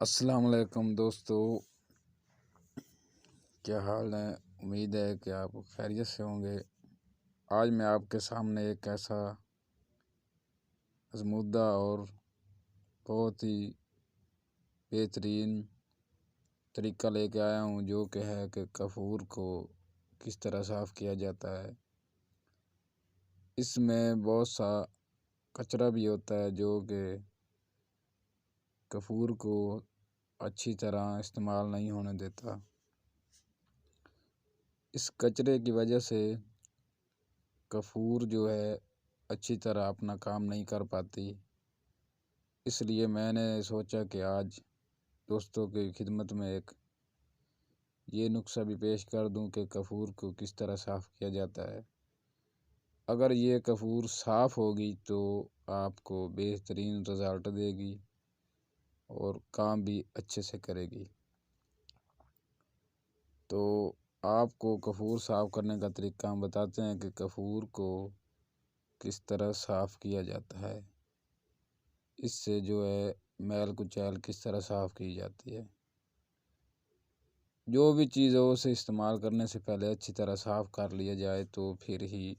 السلام علیکم دوستو، کیا حال ہے؟ امید ہے کہ آپ خیریت سے ہوں گے۔ آج میں آپ کے سامنے ایک ایسا آزمودہ اور بہت ہی بہترین طریقہ لے کے آیا ہوں، جو کہ ہے کہ کافور کو کس طرح صاف کیا جاتا ہے۔ اس میں بہت سا کچرا بھی ہوتا ہے جو کہ کافور کو اچھی طرح استعمال نہیں ہونے دیتا۔ اس کچرے کی وجہ سے کافور جو ہے اچھی طرح اپنا کام نہیں کر پاتی۔ اس لیے میں نے سوچا کہ آج دوستوں کی خدمت میں ایک یہ نسخہ بھی پیش کر دوں کہ کافور کو کس طرح صاف کیا جاتا ہے۔ اگر یہ کافور صاف ہوگی تو آپ کو بہترین رزلٹ دے گی اور کام بھی اچھے سے کرے گی۔ تو آپ کو کافور صاف کرنے کا طریقہ ہم بتاتے ہیں کہ کافور کو کس طرح صاف کیا جاتا ہے۔ اس سے جو ہے میل کچیل کس طرح صاف کی جاتی ہے۔ جو بھی چیز ہو اسے استعمال کرنے سے پہلے اچھی طرح صاف کر لیا جائے تو پھر ہی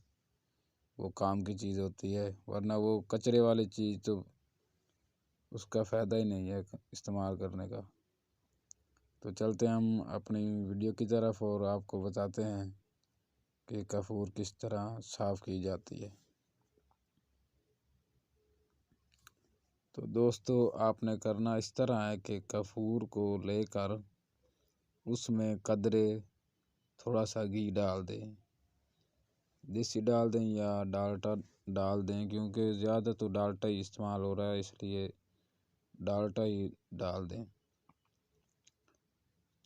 وہ کام کی چیز ہوتی ہے، ورنہ وہ کچرے والی چیز تو اس کا فائدہ ہی نہیں ہے استعمال کرنے کا۔ تو چلتے ہم اپنی ویڈیو کی طرف اور آپ کو بتاتے ہیں کہ کافور کس طرح صاف کی جاتی ہے۔ تو دوستو، آپ نے کرنا اس طرح ہے کہ کافور کو لے کر اس میں قدرے تھوڑا سا گھی ڈال دیں، دیسی ڈال دیں یا ڈالٹا ڈال دیں، کیونکہ زیادہ تو ڈالٹا ہی استعمال ہو رہا ہے، اس لیے ڈالٹا ہی ڈال دیں۔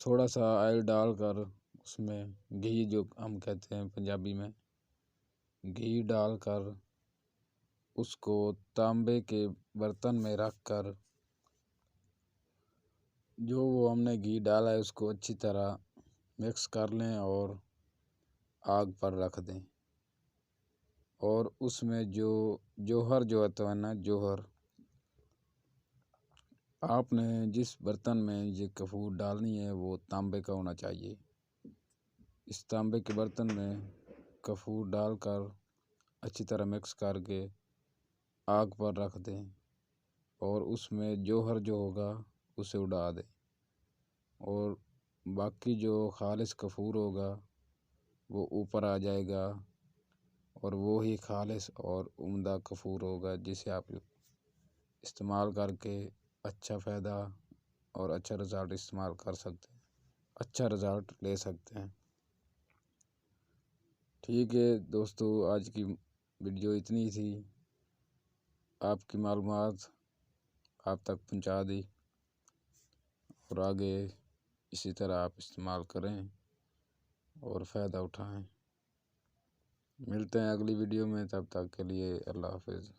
تھوڑا سا آئل ڈال کر اس میں گھی، جو ہم کہتے ہیں پنجابی میں، گھی ڈال کر اس کو تانبے کے برتن میں رکھ کر جو وہ ہم نے گھی ڈالا ہے اس کو اچھی طرح مکس کر لیں اور آگ پر رکھ دیں۔ اور اس میں جوہر جو ہوتا ہے نا، جوہر، آپ نے جس برتن میں یہ کافور ڈالنی ہے وہ تانبے کا ہونا چاہیے۔ اس تانبے کے برتن میں کافور ڈال کر اچھی طرح مکس کر کے آگ پر رکھ دیں اور اس میں جوہر جو ہوگا اسے اڑا دیں، اور باقی جو خالص کافور ہوگا وہ اوپر آ جائے گا، اور وہی خالص اور عمدہ کافور ہوگا جسے آپ استعمال کر کے اچھا فائدہ اور اچھا رزلٹ استعمال کر سکتے ہیں، اچھا رزلٹ لے سکتے ہیں۔ ٹھیک ہے دوستو، آج کی ویڈیو اتنی تھی۔ آپ کی معلومات آپ تک پہنچا دی، اور آگے اسی طرح آپ استعمال کریں اور فائدہ اٹھائیں۔ ملتے ہیں اگلی ویڈیو میں، تب تک کے لیے اللہ حافظ۔